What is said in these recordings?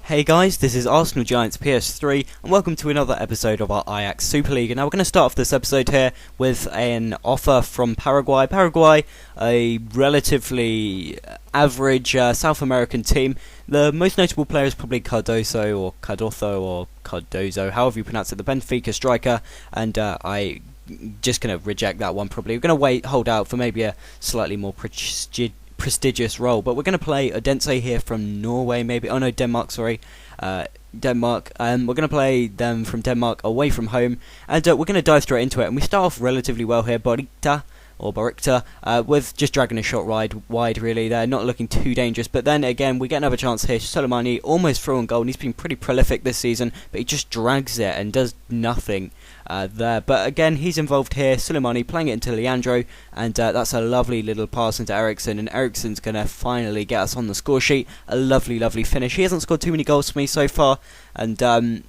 Hey guys, this is Arsenal Giants PS3 and welcome to another episode of our Ajax Super League. And now we're going to start off this episode here with an offer from Paraguay. Paraguay, a relatively average South American team. The most notable player is probably Cardozo, however you pronounce it, the Benfica striker, and I just going to reject that one probably. We're going to hold out for maybe a slightly more prestigious role, but we're going to play Odense here from Norway, maybe. Oh no, Denmark, sorry. Denmark. We're going to play them from Denmark away from home, and we're going to dive straight into it. And we start off relatively well here. Barikta, with just dragging a shot wide, really. They're not looking too dangerous, but then again, we get another chance here. Soleimani almost through on goal, and he's been pretty prolific this season, but he just drags it and does nothing there. But again, he's involved here. Soleimani playing it into Leandro, and that's a lovely little pass into Eriksson, and Eriksson's going to finally get us on the score sheet. A lovely finish. He hasn't scored too many goals for me so far, and I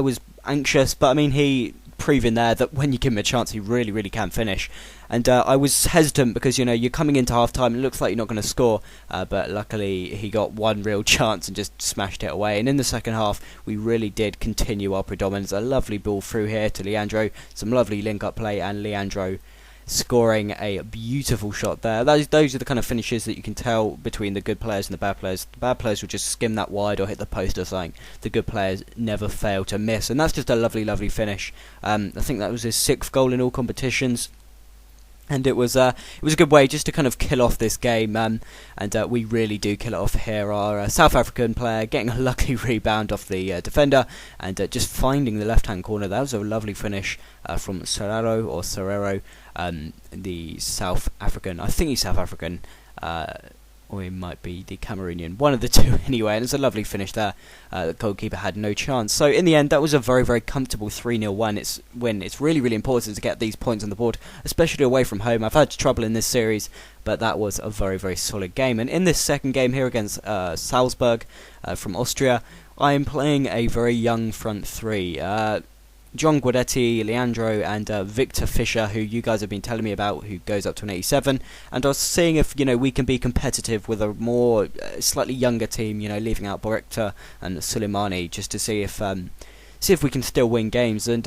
was anxious, but I mean, he proving there that when you give him a chance, he really can finish. And I was hesitant because you're coming into half time and it looks like you're not going to score, but luckily he got one real chance and just smashed it away. And in the second half, we really did continue our predominance. A lovely ball through here to Leandro, some lovely link up play, and Leandro scoring a beautiful shot there. Those are the kind of finishes that you can tell between the good players and the bad players. The bad players will just skim that wide or hit the post or something. The good players never fail to miss, and that's just a lovely finish. I think that was his 6th goal in all competitions. And it was a good way just to kind of kill off this game, and we really do kill it off here. Our South African player getting a lucky rebound off the defender, and just finding the left-hand corner. That was a lovely finish from Serrero, the South African. I think he's South African, or he might be the Cameroonian. One of the two anyway, and it's a lovely finish there. The goalkeeper had no chance. So in the end, that was a very comfortable 3-0 win. It's really important to get these points on the board, especially away from home. I've had trouble in this series, but that was a very solid game. And in this second game here against Salzburg from Austria, I am playing a very young front three. John Guidetti, Leandro, and Victor Fischer, who you guys have been telling me about, who goes up to an 87. And I was seeing if we can be competitive with a more slightly younger team, leaving out Barikta and Soleimani, just to see if we can still win games. And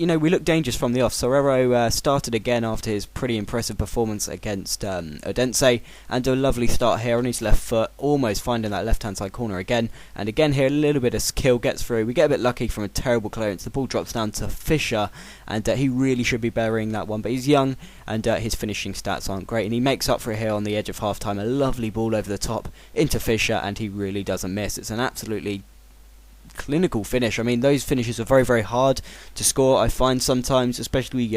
we look dangerous from the off. Serrero started again after his pretty impressive performance against Odense, and a lovely start here on his left foot, almost finding that left-hand side corner again. And again here, a little bit of skill gets through. We get a bit lucky from a terrible clearance. The ball drops down to Fischer, and he really should be burying that one, but he's young, and his finishing stats aren't great. And he makes up for it here on the edge of half-time. A lovely ball over the top into Fischer, and he really doesn't miss. It's an absolutely clinical finish. I mean, those finishes are very hard to score, I find sometimes, especially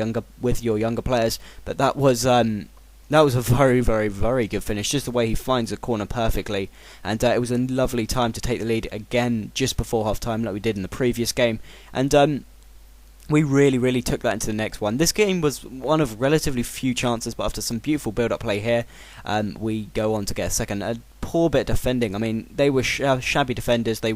with your younger players. But that was a very good finish, just the way he finds the corner perfectly. And it was a lovely time to take the lead again just before half time, like we did in the previous game. And we really took that into the next one. This game was one of relatively few chances, but after some beautiful build-up play here, we go on to get a second. A poor bit of defending. I mean, they were shabby defenders. They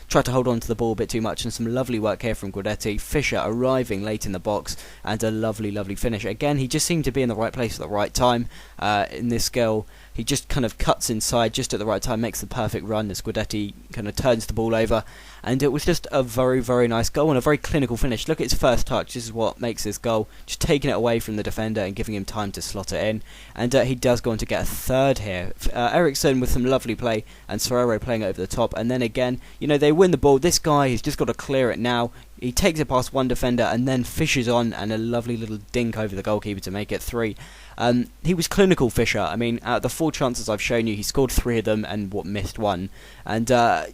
tried to hold on to the ball a bit too much, and some lovely work here from Guidetti. Fischer arriving late in the box, and a lovely finish. Again, he just seemed to be in the right place at the right time. In this goal, he just kind of cuts inside just at the right time, makes the perfect run as Guidetti kind of turns the ball over. And it was just a very nice goal and a very clinical finish. Look at his first touch. This is what makes this goal. Just taking it away from the defender and giving him time to slot it in. And he does go on to get a third here. Eriksson with some lovely play, and Serrero playing it over the top. And then again, they win the ball. This guy has just got to clear it now. He takes it past one defender and then fishes on, and a lovely little dink over the goalkeeper to make it 3. He was clinical, Fischer. I mean, out of the 4 chances I've shown you, he scored 3 of them and missed 1. And I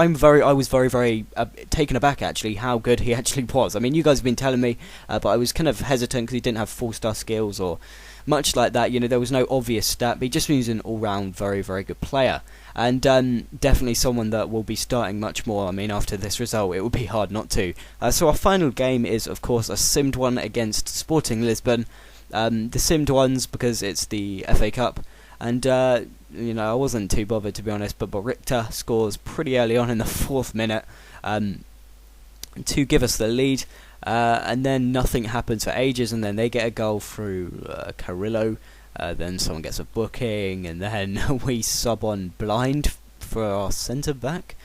was very taken aback actually how good he actually was. I mean, you guys have been telling me, but I was kind of hesitant because he didn't have 4-star skills or much like that. There was no obvious stat, but he just means an all-round very good player, and definitely someone that will be starting much more. I mean, after this result, it would be hard not to. So our final game is, of course, a simmed one against Sporting Lisbon. The simmed ones because it's the FA Cup, and I wasn't too bothered, to be honest, but Barikta scores pretty early on in the 4th minute to give us the lead, and then nothing happens for ages, and then they get a goal through Carrillo, then someone gets a booking, and then we sub on Blind for our centre back,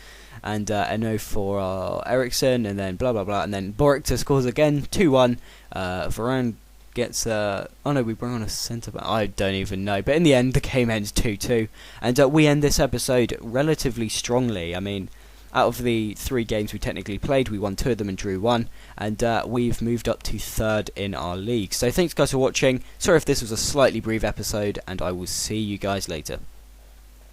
and Eno for our Ericsson, and then blah blah blah, and then Borikta scores again, 2-1. Varane gets oh no, we bring on a centre back. I don't even know, but in the end the game ends 2-2, and we end this episode relatively strongly. I mean, out of the 3 games we technically played, we won 2 of them and drew 1, and we've moved up to 3rd in our league. So thanks guys for watching. Sorry if this was a slightly brief episode, and I will see you guys later.